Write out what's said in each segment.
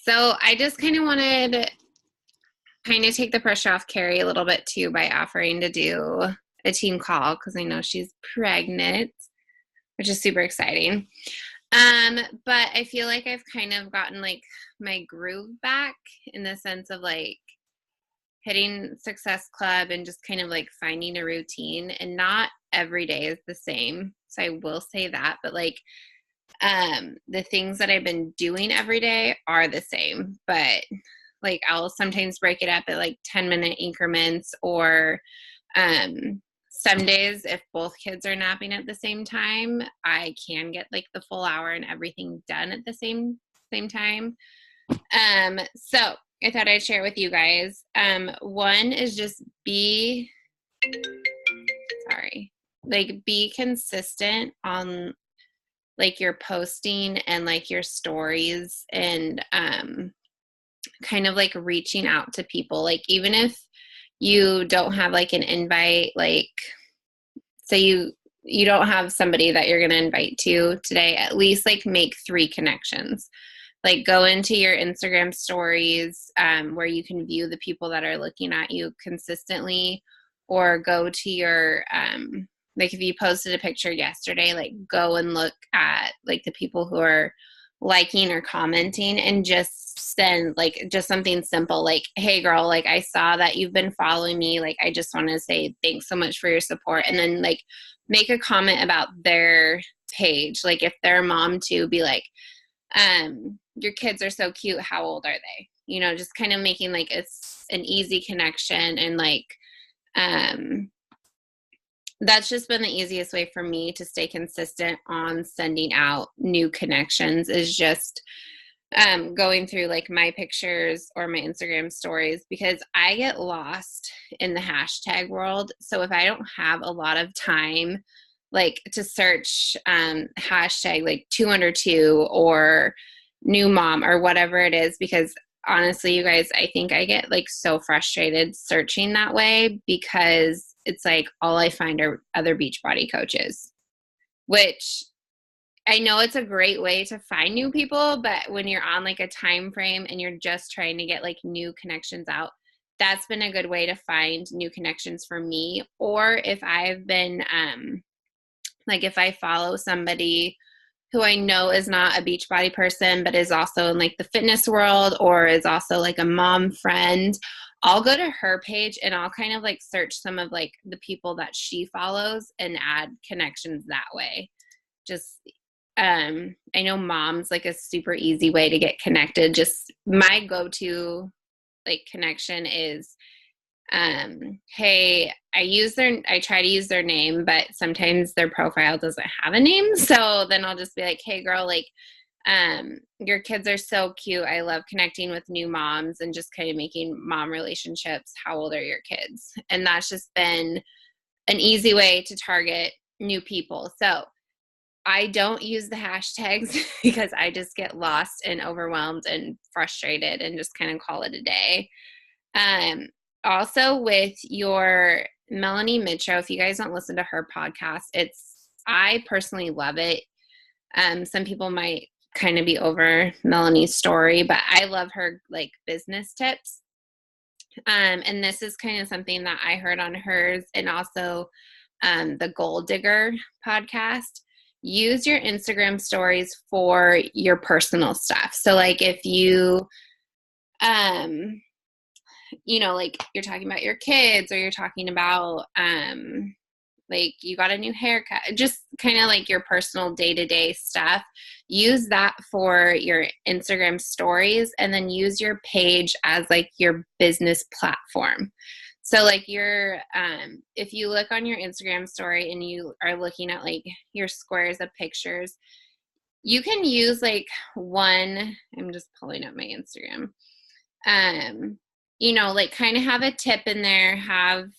So I just kind of wanted to kind of take the pressure off Carrie a little bit too by offering to do a team call because I know she's pregnant, which is super exciting. But I feel like I've kind of gotten like my groove back in the sense of like hitting Success Club and just kind of like finding a routine, and not every day is the same. So I will say that, but like the things that I've been doing every day are the same, but like I'll sometimes break it up at like 10-minute increments, or some days if both kids are napping at the same time, I can get like the full hour and everything done at the same time. So I thought I'd share with you guys. One is just be consistent on like your posting and like your stories, and kind of like reaching out to people. Like even if you don't have like an invite, like say you don't have somebody that you're going to invite to today, at least like make 3 connections. Like go into your Instagram stories where you can view the people that are looking at you consistently, or go to your like if you posted a picture yesterday, like go and look at like the people who are liking or commenting, and just send like just something simple like, hey girl, like I saw that you've been following me, like I just want to say thanks so much for your support. And then like make a comment about their page. Like if they're a mom too, be like, your kids are so cute, how old are they? You know, just kind of making like it's an easy connection. And like that's just been the easiest way for me to stay consistent on sending out new connections, is just going through like my pictures or my Instagram stories, because I get lost in the hashtag world. So if I don't have a lot of time like to search hashtag like 202 or new mom or whatever it is, because honestly, you guys, I think I get like so frustrated searching that way, because it's like all I find are other Beachbody coaches, which I know it's a great way to find new people, but when you're on like a time frame and you're just trying to get like new connections out, that's been a good way to find new connections for me. Or if I've been like if I follow somebody who I know is not a Beachbody person, but is also in like the fitness world, or is also like a mom friend, I'll go to her page and I'll kind of like search some of like the people that she follows and add connections that way. Just I know mom's like a super easy way to get connected. Just my go-to like connection is hey, I try to use their name, but sometimes their profile doesn't have a name. So then I'll just be like, hey girl, like your kids are so cute. I love connecting with new moms and just kind of making mom relationships. How old are your kids? And that's just been an easy way to target new people. So I don't use the hashtags because I just get lost and overwhelmed and frustrated and just kind of call it a day. Um, Also with your Melanie Mitro, if you guys don't listen to her podcast, I personally love it. Some people might kind of be over Melanie's story, but I love her like business tips. And this is kind of something that I heard on hers, and also the Goal Digger podcast. Use your Instagram stories for your personal stuff. So like if you like you're talking about your kids, or you're talking about like you got a new haircut, just kind of like your personal day-to-day stuff, use that for your Instagram stories, and then use your page as like your business platform. So like if you look on your Instagram story and you are looking at like your squares of pictures, you can use like I'm just pulling up my Instagram, like kind of have a tip in there, have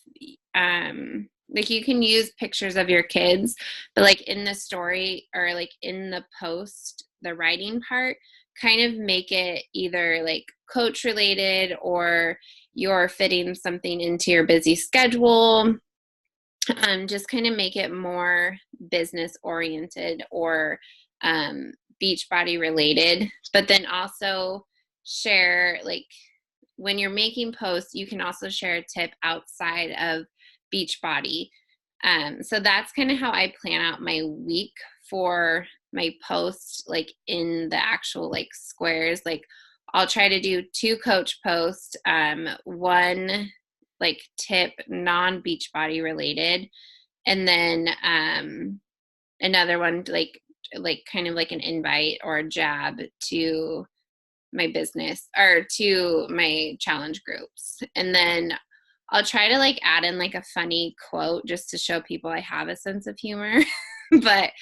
like you can use pictures of your kids, but like in the story or like in the post, the writing part, kind of make it either like coach related, or you're fitting something into your busy schedule. Just kind of make it more business oriented or Beachbody related, but then also share, like, when you're making posts, you can also share a tip outside of Beachbody. So that's kind of how I plan out my week for my posts, like in the actual like squares. Like I'll try to do 2 coach posts, one like tip non Beachbody related, and then another one like kind of like an invite or a jab to my business or to my challenge groups. And then I'll try to like add in like a funny quote just to show people I have a sense of humor. But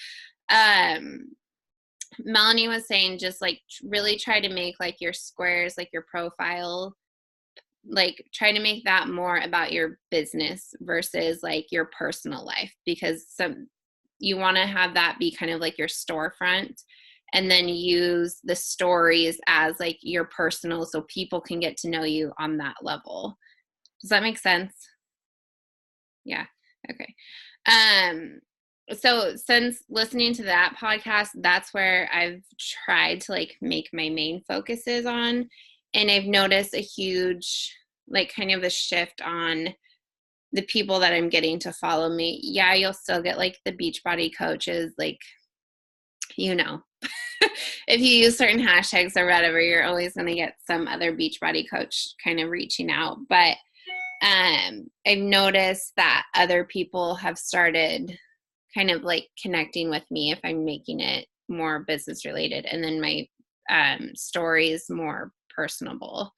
Melanie was saying just like really try to make like your squares, like your profile, like try to make that more about your business versus like your personal life, because you want to have that be kind of like your storefront, and then use the stories as like your personal, so people can get to know you on that level. Does that make sense? Yeah. Okay. So since listening to that podcast, that's where I've tried to like make my main focuses on. And I've noticed a huge, like kind of a shift on the people that I'm getting to follow me. Yeah, you'll still get like the Beachbody coaches, like, you know, if you use certain hashtags or whatever, you're always going to get some other Beachbody coach kind of reaching out. But I've noticed that other people have started kind of like connecting with me if I'm making it more business related, and then my stories more personable.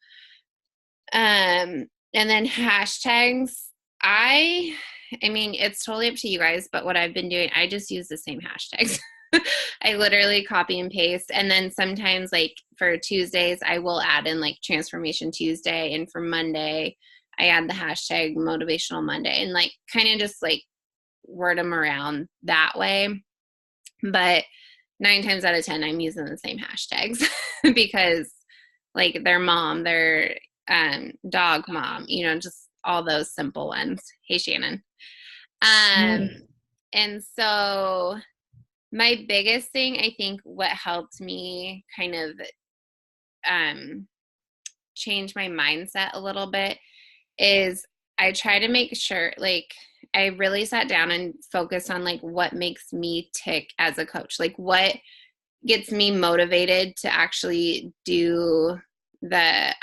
And then hashtags, I mean, it's totally up to you guys, but what I've been doing, I just use the same hashtags. I literally copy and paste. And then sometimes like for Tuesdays, I will add in like Transformation Tuesday. And for Monday, I add the hashtag Motivational Monday, and like kind of just like word them around that way. But 9 times out of 10, I'm using the same hashtags because like their mom, their dog mom, you know, just all those simple ones. Hey, Shannon. And so my biggest thing, I think what helped me kind of change my mindset a little bit is I try to make sure, like, I really sat down and focused on like what makes me tick as a coach, like what gets me motivated to actually do the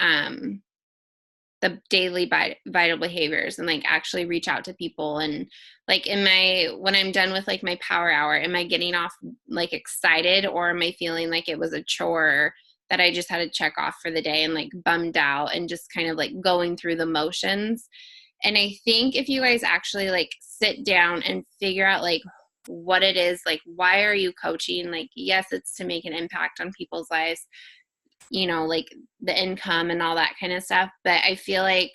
daily vital behaviors and like actually reach out to people. And like when I'm done with like my power hour, am I getting off like excited, or am I feeling like it was a chore that I just had to check off for the day and like bummed out and just kind of like going through the motions? And I think if you guys actually like sit down and figure out like what it is, like why are you coaching? Like, yes, it's to make an impact on people's lives, you know, like the income and all that kind of stuff. But I feel like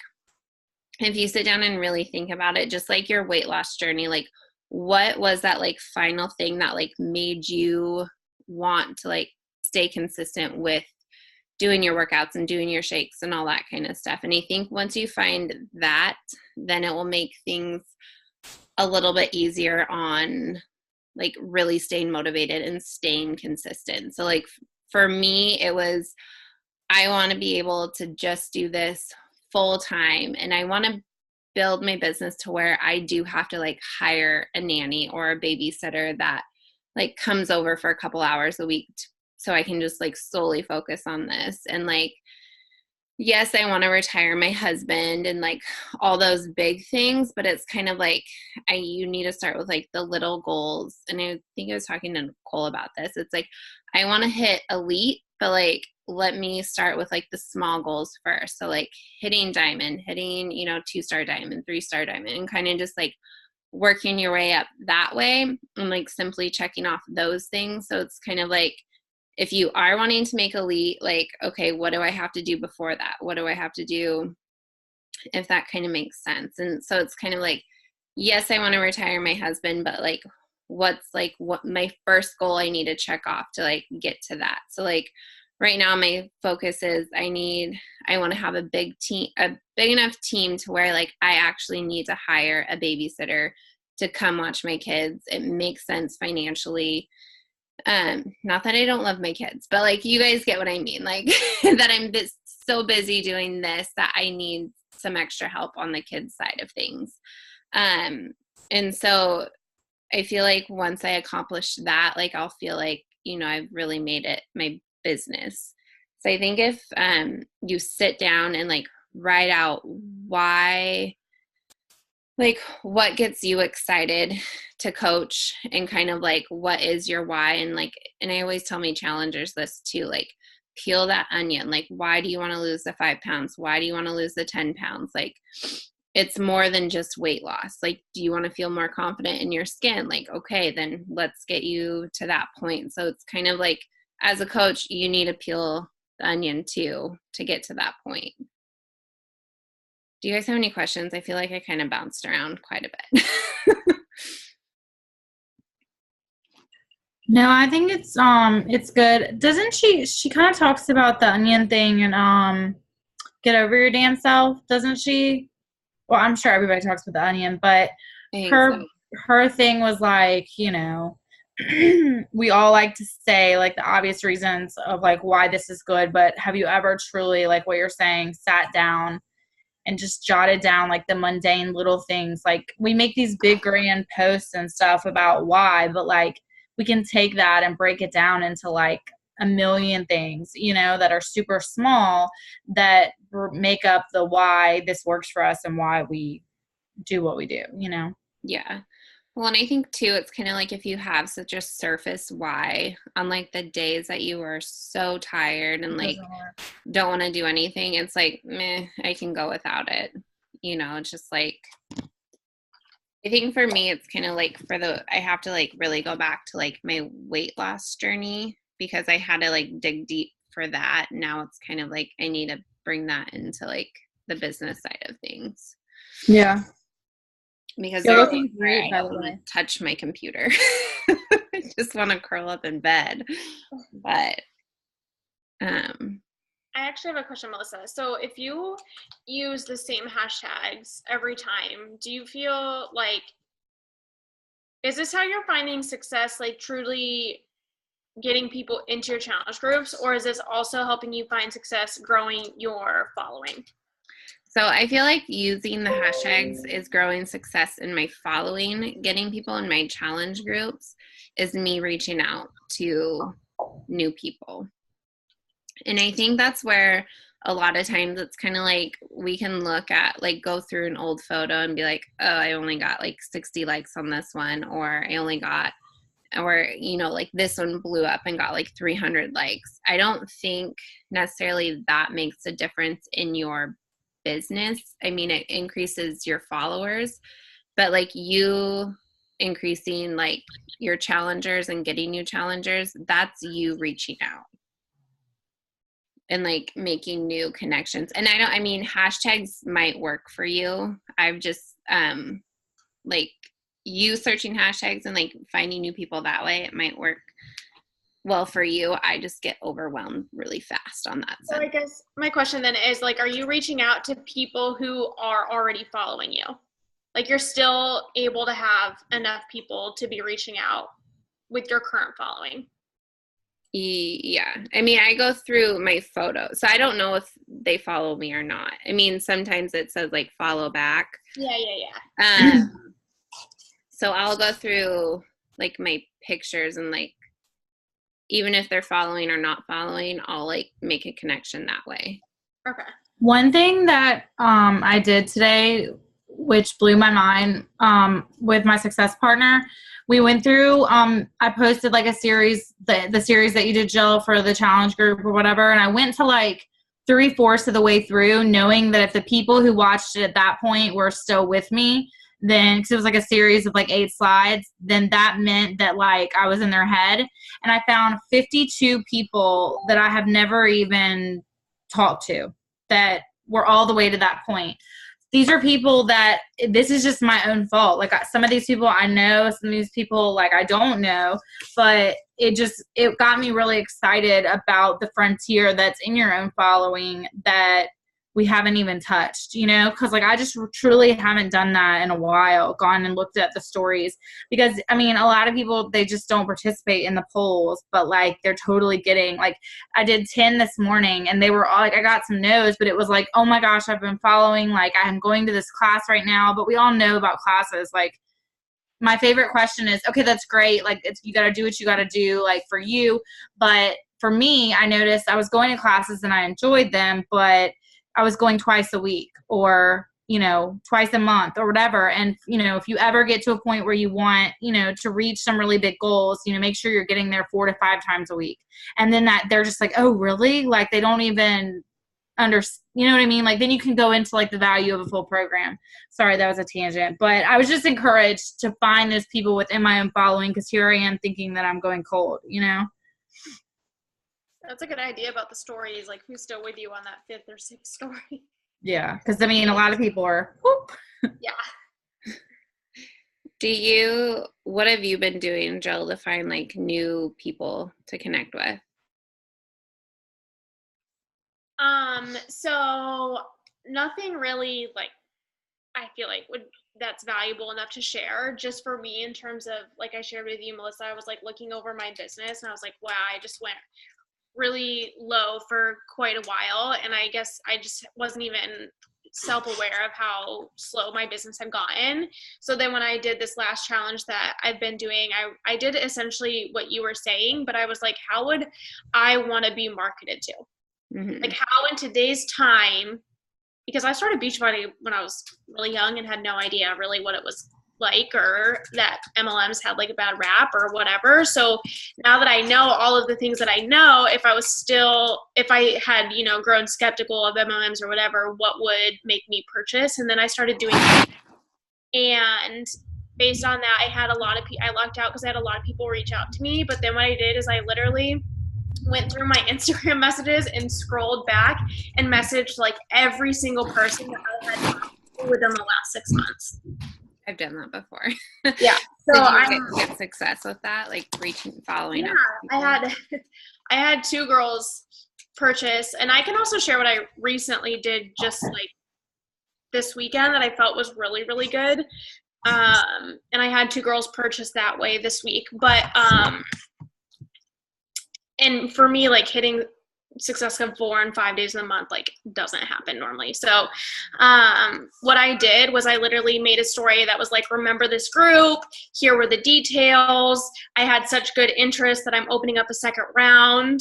if you sit down and really think about it, just like your weight loss journey, like what was that like final thing that like made you want to like stay consistent with doing your workouts and doing your shakes and all that kind of stuff? And I think once you find that, then it will make things a little bit easier on like really staying motivated and staying consistent. So like for me, it was, I want to be able to just do this full time, and I want to build my business to where I do have to like hire a nanny or a babysitter that like comes over for a couple hours a week so I can just like solely focus on this. And like, yes, I want to retire my husband and like all those big things, but it's kind of like you need to start with like the little goals. And I think I was talking to Nicole about this. It's like I want to hit elite, but like let me start with like the small goals first. So like hitting diamond, hitting, you know, 2-star diamond, 3-star diamond, and kind of just like working your way up that way and like simply checking off those things. So it's kind of like, if you are wanting to make elite, like, okay, what do I have to do before that? What do I have to do, if that kind of makes sense? And so it's kind of like, yes, I want to retire my husband, but like, what's like what my first goal I need to check off to like get to that? So like right now my focus is I want to have a big enough team to where like I actually need to hire a babysitter to come watch my kids. It makes sense financially. Not that I don't love my kids, but like you guys get what I mean. Like that I'm so busy doing this that I need some extra help on the kids side of things. And so I feel like once I accomplish that, like I'll feel like, I've really made it my business. So I think if you sit down and like write out why, like what gets you excited to coach, and kind of like what is your why, and I always tell my challengers this too, like peel that onion. Like, why do you want to lose the 5 pounds? Why do you want to lose the 10 pounds? Like, it's more than just weight loss. Like, do you want to feel more confident in your skin? Like, okay, then let's get you to that point. So it's kind of like, as a coach, you need to peel the onion too to get to that point. Do you guys have any questions? I feel like I kind of bounced around quite a bit. No, I think it's good. Doesn't she kind of talks about the onion thing and get over your damn self, doesn't she? Well, I'm sure everybody talks about the onion, but I think her so. her thing was like, we all like to say like the obvious reasons of like why this is good, but have you ever truly, like what you're saying, sat down and just jotted down like the mundane little things? Like we make these big grand posts and stuff about why, but like we can take that and break it down into like a million things, that are super small that make up the why this works for us and why we do what we do. Yeah. Well, and I think too, it's kind of like if you have such a surface why on like the days that you are so tired and It like doesn't work. don't want to do anything, it's like, meh, I can go without it. It's just like, I think for me, it's kind of like I have to like really go back to like my weight loss journey, because I had to like dig deep for that. Now it's kind of like I need to bring that into like the business side of things, Yeah. because You're there's days looking where great, I by don't the want way. to touch my computer. I just want to curl up in bed. But um I actually have a question, Melissa. So if you use the same hashtags every time, do you feel like, is this how you're finding success, like truly getting people into your challenge groups, or is this also helping you find success growing your following? so I feel like using the hashtags is growing success in my following. Getting people in my challenge groups is me reaching out to new people. And I think that's where a lot of times it's kind of like we can look at, like, go through an old photo and be like, oh, I only got like 60 likes on this one, or I only got, or, like this one blew up and got like 300 likes. I don't think necessarily that makes a difference in your business. I mean, it increases your followers, but like you increasing like your challengers and getting new challengers, that's you reaching out and like making new connections. And I mean, hashtags might work for you. I've just like you searching hashtags and like finding new people that way, it might work well for you. I just get overwhelmed really fast on that So sense. I guess my question then is, like, are you reaching out to people who are already following you? Like, you're still able to have enough people to be reaching out with your current following? Yeah. I mean, I go through my photos, so I don't know if they follow me or not. I mean, sometimes it says like follow back. Yeah. So I'll go through like my pictures, and like even if they're following or not following, I'll like make a connection that way. Okay. One thing that I did today, which blew my mind, with my success partner, we went through, I posted like a series, the series that you did, Jill, for the challenge group or whatever, and I went to like 3/4 of the way through, knowing that if the people who watched it at that point were still with me, then, because it was like a series of like 8 slides, then that meant that like I was in their head. And I found 52 people that I have never even talked to that were all the way to that point. These are people that, this is just my own fault. Like some of these people I know, some of these people like I don't know, but it got me really excited about the frontier that's in your own following, that we haven't even touched, you know, because like I just truly haven't done that in a while, gone and looked at the stories, because I mean a lot of people, they just don't participate in the polls, but like they're totally getting, like I did 10 this morning and they were all like, I got some no's, but it was like, oh my gosh, I've been following, like I'm going to this class right now. But we all know about classes. Like my favorite question is, okay, that's great, like it's, you got to do what you got to do, like for you. But for me, I noticed I was going to classes and I enjoyed them, but I was going twice a week or, you know, twice a month or whatever. And, you know, if you ever get to a point where you want, you know, to reach some really big goals, you know, make sure you're getting there 4 to 5 times a week. And then that they're just like, oh, really? Like they don't even you know what I mean? Like then you can go into like the value of a full program. Sorry, that was a tangent, but I was just encouraged to find those people within my own following, because here I am thinking that I'm going cold, you know? That's a good idea about the stories, like who's still with you on that 5th or 6th story. Yeah, because I mean, a lot of people are, whoop. Yeah. What have you been doing, Jill, to find like new people to connect with? So nothing really like I feel like that's valuable enough to share just for me in terms of, like I shared with you, Melissa, I was like looking over my business and I was like, wow, I just went really low for quite a while. And I guess I just wasn't even self-aware of how slow my business had gotten. So then when I did this last challenge that I've been doing, I did essentially what you were saying, but I was like, how would I want to be marketed to? Mm-hmm. Like how in today's time, because I started Beachbody when I was really young and had no idea really what it was like, or that MLMs had like a bad rap or whatever. So now that I know all of the things that I know, if I had, you know, grown skeptical of MLMs or whatever, what would make me purchase? And then I started doing it. And based on that, I lucked out because I had a lot of people reach out to me. But then what I did is I literally went through my Instagram messages and scrolled back and messaged like every single person that I had talked to within the last 6 months. I've done that before. Yeah. So Did you get success with that? Like following up? I had 2 girls purchase, and I can also share what I recently did just like this weekend that I felt was really, really good. And I had 2 girls purchase that way this week. But and for me, like hitting success of 4 and 5 days in a month like doesn't happen normally. So what I did was I literally made a story that was like, remember this group, here were the details, I had such good interest that I'm opening up a second round.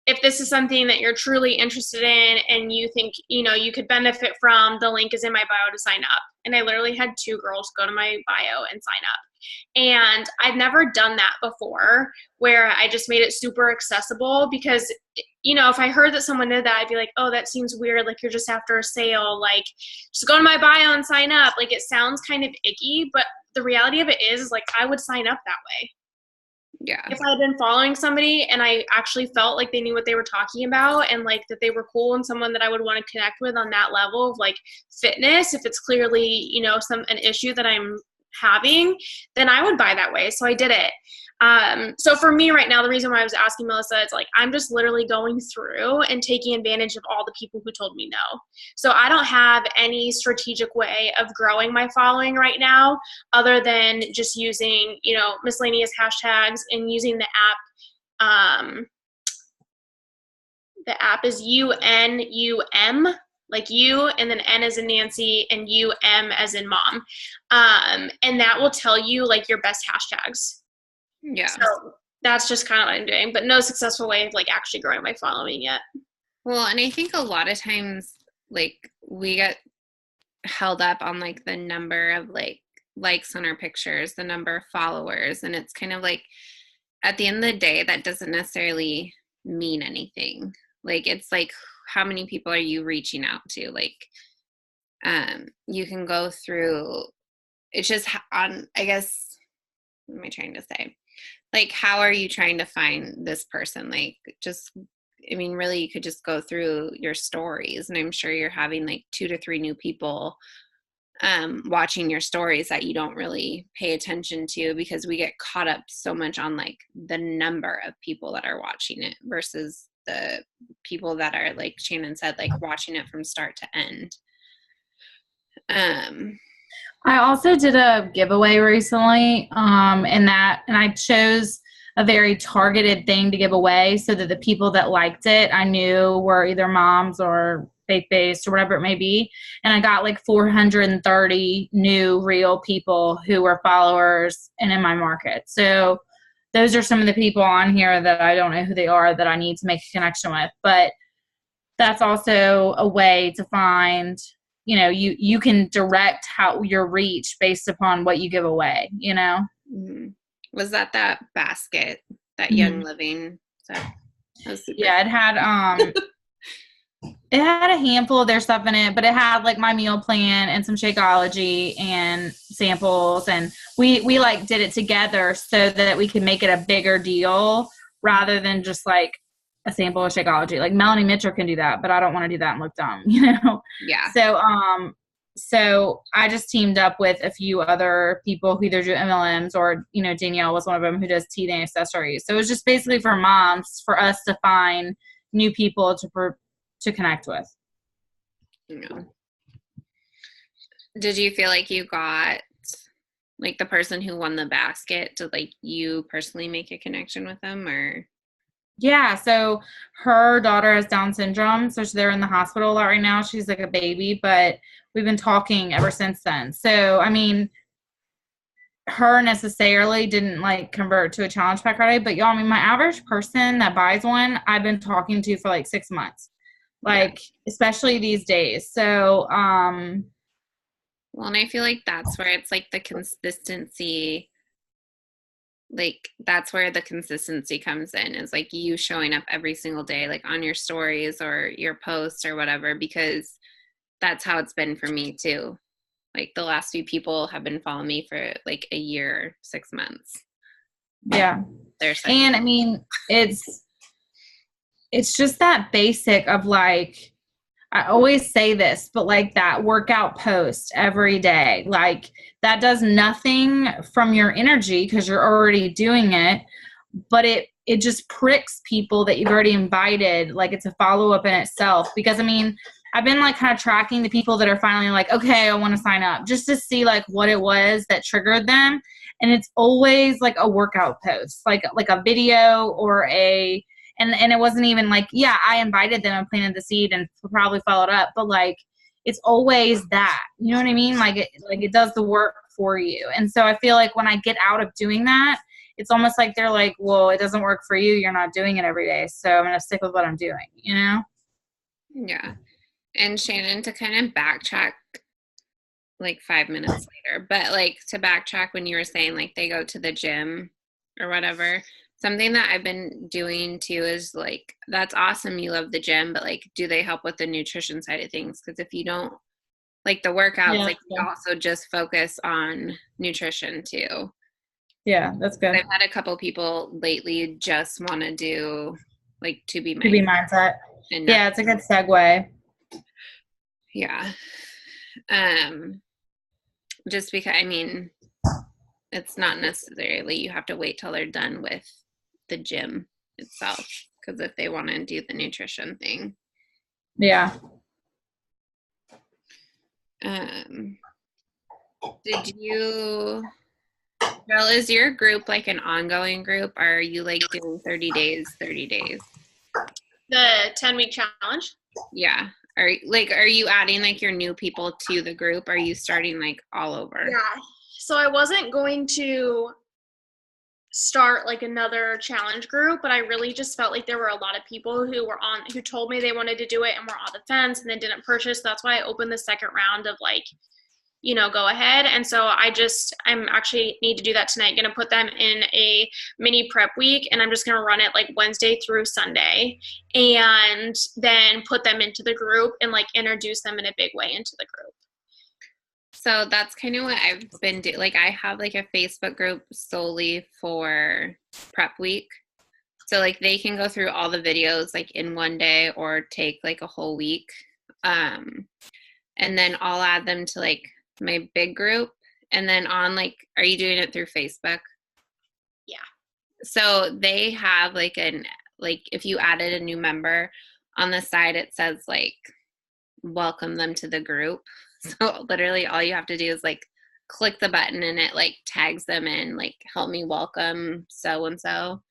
If this is something that you're truly interested in and you think, you know, you could benefit from, the link is in my bio to sign up. And I literally had 2 girls go to my bio and sign up. And I've never done that before, where I just made it super accessible, because, you know, if I heard that someone did that, I'd be like, oh, that seems weird. Like you're just after a sale, like just go to my bio and sign up. Like it sounds kind of icky, but the reality of it is like I would sign up that way. Yeah. If I had been following somebody and I actually felt like they knew what they were talking about and like that they were cool and someone that I would want to connect with on that level of like fitness, if it's clearly, you know, an issue that I'm having, then I would buy that way. So I did it. So for me right now, the reason why I was asking Melissa, it's like, I'm just literally going through and taking advantage of all the people who told me no. So I don't have any strategic way of growing my following right now, other than just using, you know, miscellaneous hashtags and using the app. The app is UNUM, like you, and then N as in Nancy, and UM as in mom. And that will tell you like your best hashtags. Yeah. So that's just kind of what I'm doing, but no successful way of like actually growing my following yet. Well, and I think a lot of times like we get held up on like the number of like likes on our pictures, the number of followers, and it's kind of like at the end of the day that doesn't necessarily mean anything. Like it's like, how many people are you reaching out to? Like you can go through, it's just on, I guess, what am I trying to say? Like, how are you trying to find this person? Like, just, I mean, really, you could just go through your stories, and I'm sure you're having like 2 to 3 new people watching your stories that you don't really pay attention to, because we get caught up so much on like the number of people that are watching it versus the people that are, like Shannon said, like watching it from start to end. I also did a giveaway recently, and I chose a very targeted thing to give away so that the people that liked it I knew were either moms or faith-based or whatever it may be. And I got like 430 new real people who were followers and in my market. So those are some of the people on here that I don't know who they are that I need to make a connection with. But that's also a way to find, you can direct how your reach based upon what you give away, Mm-hmm. Was that basket, that Young Living? So that was super yeah, it had a handful of their stuff in it, but it had like my meal plan and some Shakeology and samples, and we like did it together so that we could make it a bigger deal rather than just like a sample of Shakeology. Like Melanie Mitchell can do that, but I don't want to do that and look dumb, Yeah. So I just teamed up with a few other people who either do MLMs or, Danielle was one of them who does teeth and accessories. So it was just basically for moms, for us to find new people to connect with. Yeah. Did you feel like you got like the person who won the basket, did like you personally make a connection with them, or? Yeah, so her daughter has Down syndrome, so they're in the hospital a lot right now. She's like a baby, but we've been talking ever since then. So, I mean, her necessarily didn't like convert to a challenge pack right away, but y'all, my average person that buys one, I've been talking to for like 6 months, especially these days. So, well, and I feel like that's where it's like the consistency, like that's where the consistency comes in, is like you showing up every single day, like on your stories or your posts or whatever, because that's how it's been for me too. Like the last few people have been following me for like a year, 6 months. Yeah. And I mean, it's just that basic of like, I always say this, but like that workout post every day, like that does nothing from your energy because you're already doing it, but it just pricks people that you've already invited. Like it's a follow-up in itself, because I mean, I've been like kind of tracking the people that are finally like, okay, I want to sign up, just to see like what it was that triggered them. And it's always like a workout post, like a video or and it wasn't even like, yeah, I invited them and planted the seed and probably followed up, but like it's always that, you know what I mean? Like it does the work for you. And so I feel like when I get out of doing that, it's almost like they're like, well, it doesn't work for you. You're not doing it every day. So I'm going to stick with what I'm doing, Yeah. And Shannon, to kind of backtrack like 5 minutes later, but like to backtrack when you were saying like they go to the gym or whatever, something that I've been doing too is like, that's awesome, you love the gym, but like, do they help with the nutrition side of things? Because if you don't like the workouts, you also just focus on nutrition too. Yeah, that's good. I've had a couple people lately just want to do like to be mindset. Yeah, it's a good segue. Yeah. Just because, I mean, it's not necessarily you have to wait till they're done with the gym itself, because if they want to do the nutrition thing. Yeah. Did you, well, is your group like an ongoing group? Or are you like doing 30 days? The 10-week challenge? Yeah. Are you adding like your new people to the group? Or are you starting like all over? Yeah. So I wasn't going to start like another challenge group, but I really just felt like there were a lot of people who told me they wanted to do it and were on the fence and then didn't purchase. That's why I opened the second round of like, go ahead. And so I'm actually need to do that tonight. Going to put them in a mini prep week, and I'm just going to run it like Wednesday through Sunday, and then put them into the group and like introduce them in a big way into the group. So that's kind of what I've been doing. Like I have like a Facebook group solely for prep week. So like they can go through all the videos like in one day or take like a whole week. And then I'll add them to like my big group. And then on like, are you doing it through Facebook? Yeah. So they have like like if you added a new member, on the side it says like welcome them to the group. So literally all you have to do is like click the button and it like tags them in, like help me welcome so and so,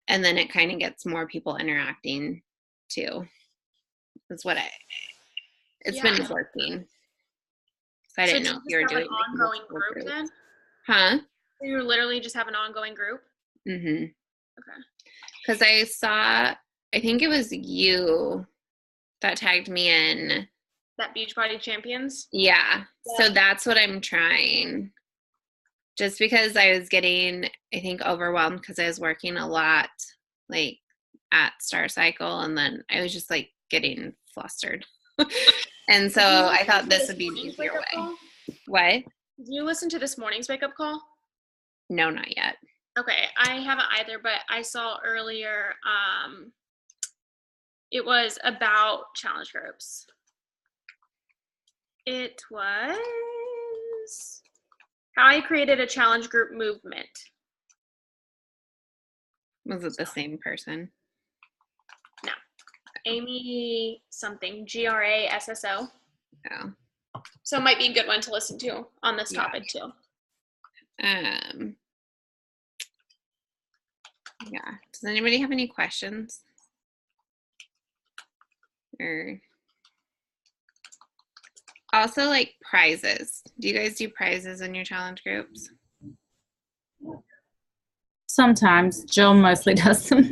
and then it kind of gets more people interacting too. That's what it's been working. So I didn't know if you were doing an ongoing group then? Huh? So you literally just have an ongoing group? Mm-hmm. Okay. Because I saw, I think it was you that tagged me in. That Beachbody Champions? Yeah. So that's what I'm trying. Just because I was getting, I think, overwhelmed because I was working a lot, like at Star Cycle, and then I was just like getting flustered. And so I thought this would be an easier way. What? Did you listen to this morning's wake-up call? No, not yet. Okay, I haven't either, but I saw earlier it was about challenge groups. It was how I created a challenge group movement. Was it the same person? No. Amy something, Grasso. Oh. So it might be a good one to listen to on this topic too. Yeah. Does anybody have any questions? Or also like prizes. Do you guys do prizes in your challenge groups? Sometimes. Jill mostly does them.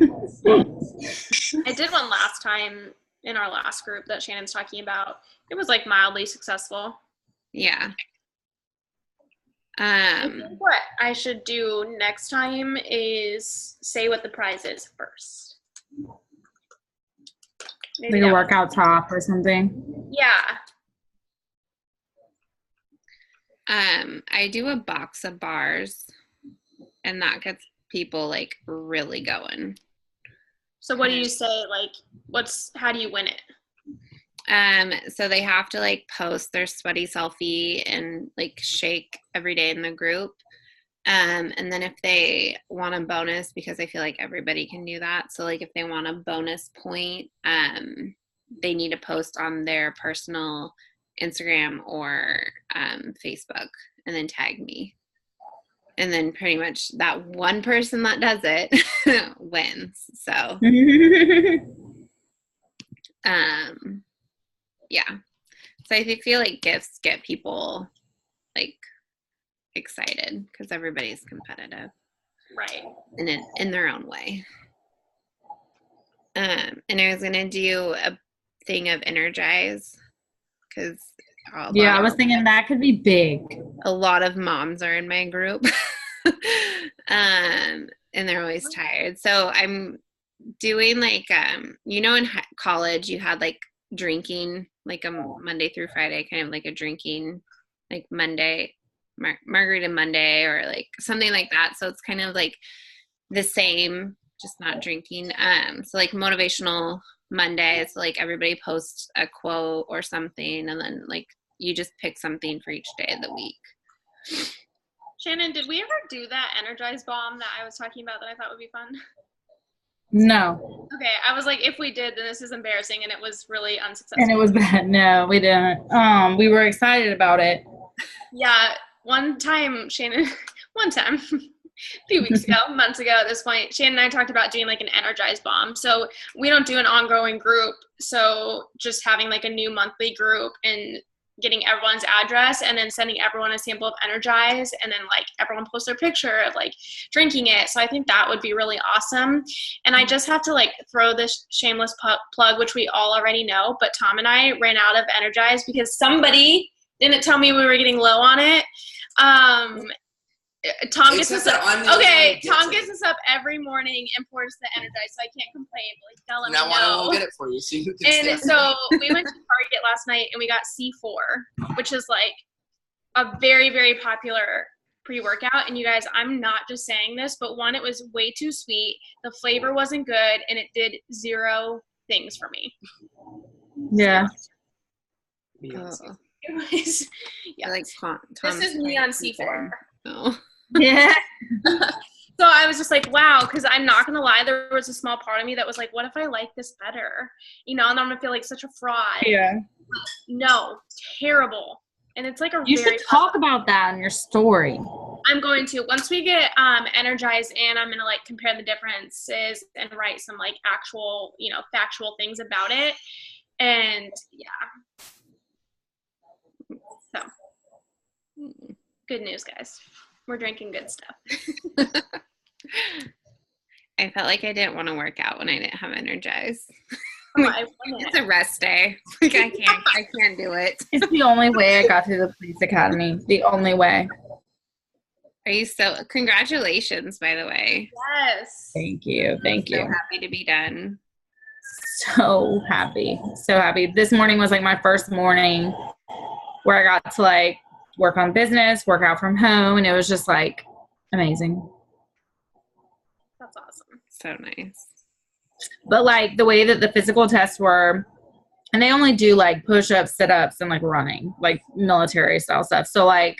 I did one last time in our last group that Shannon's talking about. It was like mildly successful. Yeah. I think what I should do next time is say what the prize is first. Maybe like a workout top or something. Yeah. I do a box of bars, and that gets people like really going. So what do you say? Like, how do you win it? So they have to like post their sweaty selfie and like shake every day in the group. And then if they want a bonus, because I feel like everybody can do that. So like if they want a bonus point, they need to post on their personal Instagram or Facebook and then tag me. And then pretty much that one person that does it wins. So yeah. So I feel like gifts get people like excited because everybody's competitive, right? In their own way. And I was gonna do a thing of Energize because I was thinking that could be big. A lot of moms are in my group, and they're always tired. So I'm doing like in college you had like drinking like a Monday through Friday, kind of like a drinking like Monday. Margarita Monday or like something like that. So it's kind of like the same, just not drinking. So like motivational Monday, it's like everybody posts a quote or something, and then like you just pick something for each day of the week. Shannon, did we ever do that Energize bomb that I was talking about that I thought would be fun? No. Okay, I was like, if we did, then this is embarrassing, and it was really unsuccessful. And it was bad. No, we didn't. We were excited about it. Yeah. One time, a few weeks ago, months ago at this point, Shannon and I talked about doing like an Energize bomb. So we don't do an ongoing group. So just having like a new monthly group and getting everyone's address and then sending everyone a sample of Energize, and then like everyone posts their picture of like drinking it. So I think that would be really awesome. And I just have to like throw this shameless plug, which we all already know, but Tom and I ran out of Energize because somebody didn't tell me we were getting low on it. Tom gets us up. Okay, Tom gets us up every morning and pours the Energize, so I can't complain. But now I won't get it for you. So you can and so we went to Target last night and we got C4, which is like a very, very popular pre-workout. And you guys, I'm not just saying this, but one, it was way too sweet. The flavor wasn't good, and it did 0 things for me. Yeah. Oh. It was, yeah. Like this is me on C4. Oh. Yeah. So I was just like, wow, because I'm not going to lie, there was a small part of me that was like, what if I like this better? You know, and I'm going to feel like such a fraud. Yeah. No, terrible. And it's like a You very should talk about that in your story. I'm going to. Once we get energized in, I'm going to like compare the differences and write some like actual, you know, factual things about it. And yeah. So good news, guys. We're drinking good stuff. I felt like I didn't want to work out when I didn't have Energize. Oh, I want It's it. a rest day. Like I can't do it. It's the only way I got through the police academy. The only way. Are you so congratulations, by the way. Yes. Thank you. Thank So you. happy to be done. So happy. So happy. This morning was like my first morning where I got to like work on business, work out from home, and it was just like amazing. That's awesome. So nice. But like the way that the physical tests were, and they only do like push-ups, sit-ups, and like running, like military style stuff. So like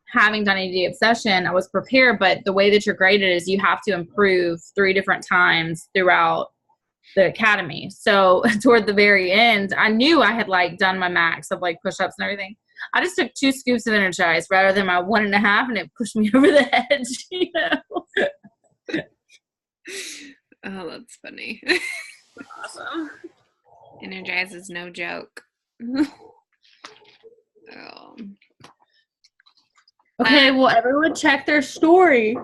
having done AD Obsession, I was prepared, but the way that you're graded is you have to improve 3 different times throughout the academy. So toward the very end, I knew I had like done my max of like push-ups and everything. I just took 2 scoops of Energize rather than my 1.5, and it pushed me over the edge, you know? Oh, that's funny. Awesome. Energize is no joke. Oh. Okay, well, everyone check their story.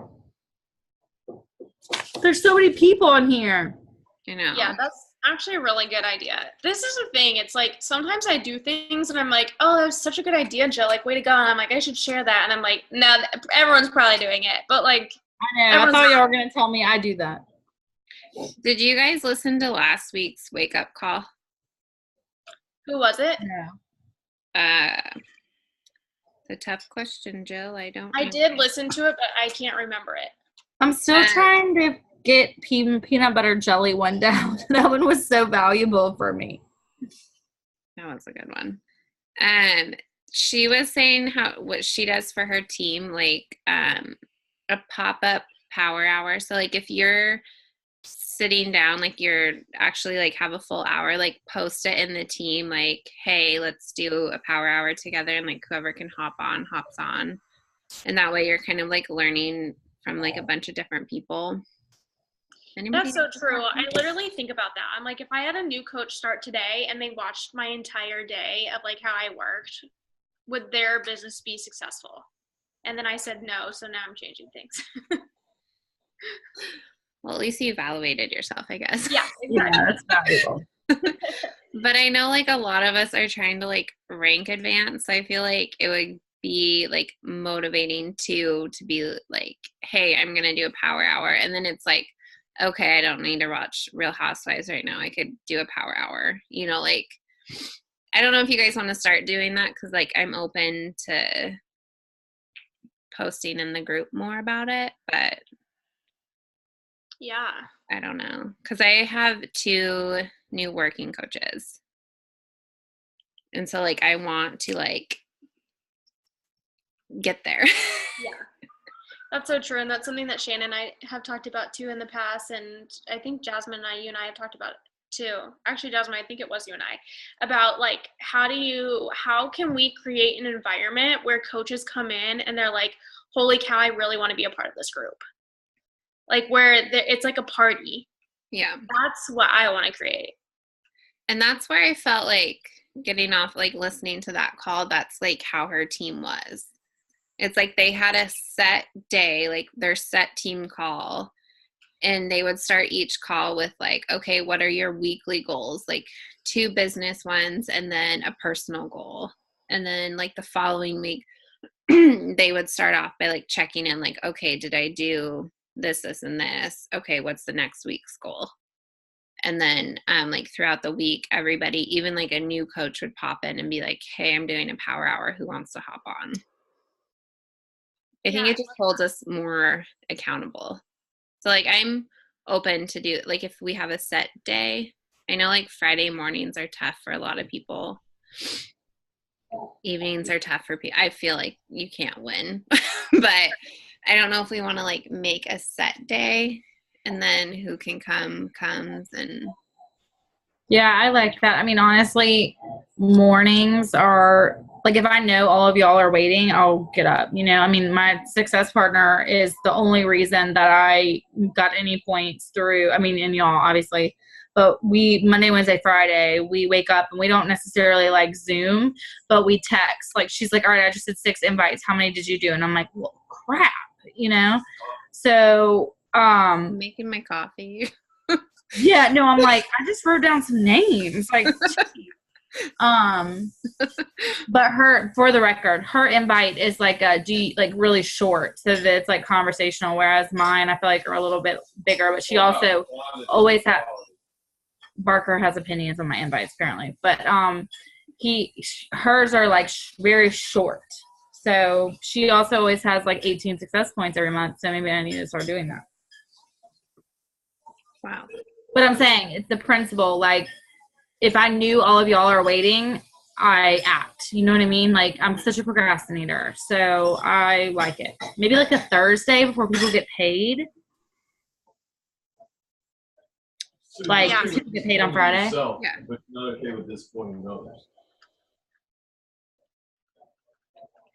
There's so many people on here. You know. Yeah, that's actually a really good idea. This is the thing. It's like sometimes I do things and I'm like, oh, that was such a good idea, Jill. Like, way to go. And I'm like, I should share that. And I'm like, no, everyone's probably doing it. But like, I know. I everyone's thought not. y'all were going to tell me I do that. Did you guys listen to last week's wake up call? Who was it? No. The tough question, Jill. I don't I know. did listen to it, but I can't remember it. I'm still trying to get peanut butter jelly one down. That one was so valuable for me. That was a good one. She was saying what she does for her team, like a pop-up power hour. So like if you're sitting down, like you're actually like have a full hour, like post it in the team, like, hey, let's do a power hour together, and like whoever can hop on hops on, and that way you're kind of like learning from like a bunch of different people. That's so true. I literally think about that. I'm like, if I had a new coach start today and they watched my entire day of like how I worked, would their business be successful? And then I said no, so now I'm changing things. Well, at least you evaluated yourself, I guess. Yeah, Yeah, exactly. that's valuable. But I know like a lot of us are trying to like rank advance. So I feel like it would be like motivating to be like, hey, I'm gonna do a power hour, and then it's like, okay, I don't need to watch Real Housewives right now. I could do a power hour. You know, like I don't know if you guys want to start doing that, because like I'm open to posting in the group more about it, but Yeah. I don't know, because I have 2 new working coaches, and so like I want to like get there. Yeah. That's so true. And that's something that Shannon and I have talked about too in the past. And I think Jasmine and you and I have talked about it too. Actually, Jasmine, I think it was you and I, about like, how can we create an environment where coaches come in and they're like, holy cow, I really want to be a part of this group. Like where it's like a party. Yeah. That's what I want to create. And that's where I felt like getting off, like listening to that call, that's like how her team was. It's like they had a set day, like their set team call, and they would start each call with like, okay, what are your weekly goals? Like 2 business ones and then a personal goal. And then like the following week, they would start off by like checking in, like, okay, did I do this, this, and this? Okay, what's the next week's goal? And then like throughout the week, everybody, even like a new coach, would pop in and be like, hey, I'm doing a power hour. Who wants to hop on? I think it just holds us more accountable. So like I'm open to do, like if we have a set day, I know like Friday mornings are tough for a lot of people. Evenings are tough for people. I feel like you can't win, but I don't know if we want to like make a set day and then who can come comes and Yeah, I like that. I mean, honestly, mornings are like if I know all of y'all are waiting, I'll get up. I mean, my success partner is the only reason that I got any points through. I mean, and y'all obviously, but we Monday, Wednesday, Friday, we wake up and we don't necessarily like Zoom, but we text. Like she's like, all right, I just did 6 invites. How many did you do? And I'm like, well, crap, So, making my coffee. yeah, no, I'm like, I just wrote down some names. Like, but for the record, her invite is like like really short so that it's like conversational, whereas mine, I feel like are a little bit bigger, but she also always Barker has opinions on my invites apparently, but, hers are like very short. So she also always has like 18 success points every month. So maybe I need to start doing that. Wow. But I'm saying it's the principle. Like, if I knew all of y'all are waiting, I act. You know what I mean? Like, I'm such a procrastinator. So I like it. Maybe like a Thursday before people get paid. Like, people get paid on Friday. Yeah. But not okay with disappointing others.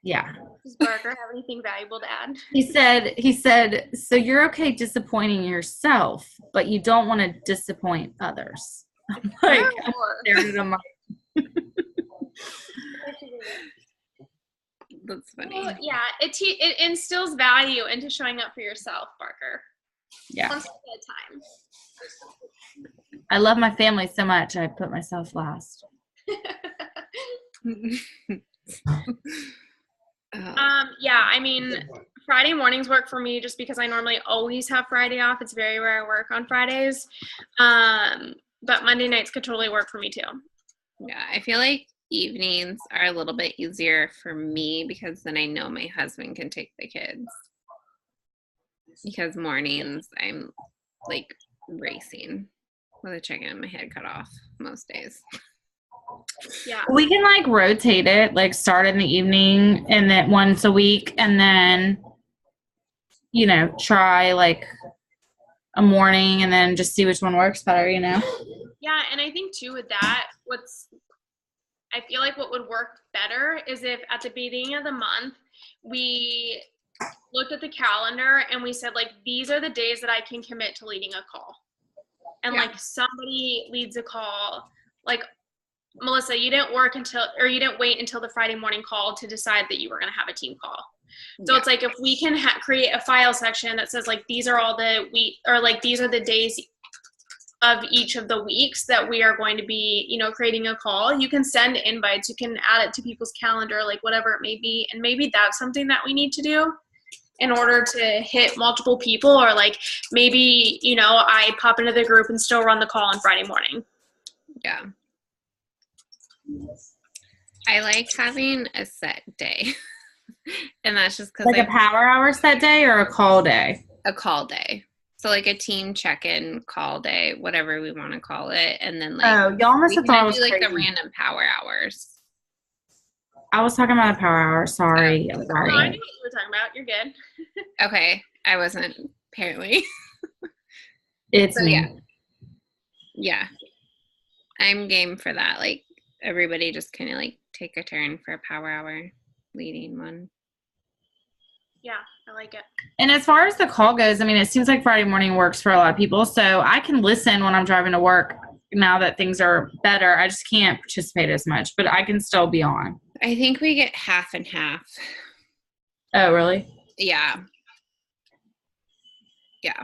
Yeah. Does Barker have anything valuable to add? He said, so you're okay disappointing yourself, but you don't want to disappoint others. I'm like, I'm staring at him like, that's funny. Well, yeah, it instills value into showing up for yourself, Barker. yeah. One step at a time. I love my family so much, I put myself last. Yeah, I mean, Friday mornings work for me just because I normally always have Friday off. It's very rare I work on Fridays. But Monday nights could totally work for me too. Yeah, I feel like evenings are a little bit easier for me because then I know my husband can take the kids. Because mornings I'm like racing with a chicken and my head cut off most days. Yeah. We can like rotate it, like start in the evening and then once a week and then, try like a morning and then just see which one works better, Yeah, and I think too with that, I feel like what would work better is if at the beginning of the month we looked at the calendar and we said like these are the days that I can commit to leading a call. And like somebody leads a call, like Melissa, you didn't wait until the Friday morning call to decide that you were going to have a team call. So it's like if we can create a file section that says like these are all these are the days of each of the weeks that we are going to be, creating a call. You can send invites, you can add it to people's calendar, like whatever it may be. And maybe that's something that we need to do in order to hit multiple people, or like maybe, I pop into the group and still run the call on Friday morning. Yeah. I like having a set day. And that's just because like a power hour set day or a call day? A call day. So like a team check-in call day, whatever we want to call it. And then like y'all must have thought I was do like crazy. the random power hours. I was talking about a power hour. Sorry. I'm No, sorry. I knew what you were talking about. You're good. Okay. I wasn't apparently. It's So me. yeah. I'm game for that. Like everybody just kind of like take a turn for a power hour leading one. Yeah, I like it. And as far as the call goes, I mean, it seems like Friday morning works for a lot of people. So I can listen when I'm driving to work now that things are better. I just can't participate as much, but I can still be on. I think we get half and half. Oh, really? Yeah. Yeah.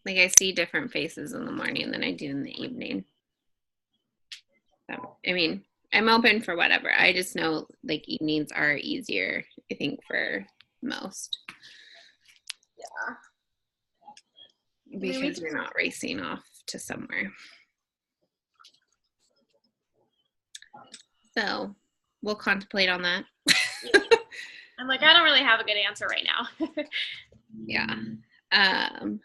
Like I see different faces in the morning than I do in the evening. So, I mean, I'm open for whatever. I just know like evenings are easier, I think, for most. Yeah. Because you're not racing off to somewhere. So we'll contemplate on that. I'm like, I don't really have a good answer right now. Yeah. And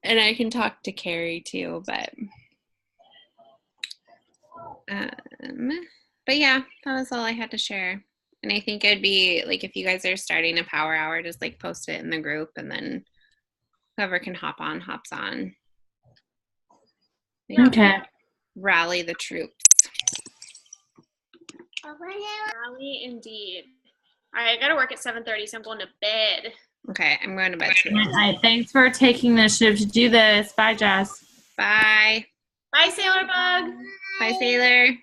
I can talk to Carrie too, but yeah, that was all I had to share. And I think it'd be like if you guys are starting a power hour, just like post it in the group and then whoever can hop on, hops on. Okay. Rally the troops. Rally indeed. All right, I gotta work at 7:30, so I'm going to bed. Okay, I'm going to bed too. All right. Thanks for taking the initiative to do this. Bye, Jess. Bye. Bye, Sailor Bug. Bye, Sailor.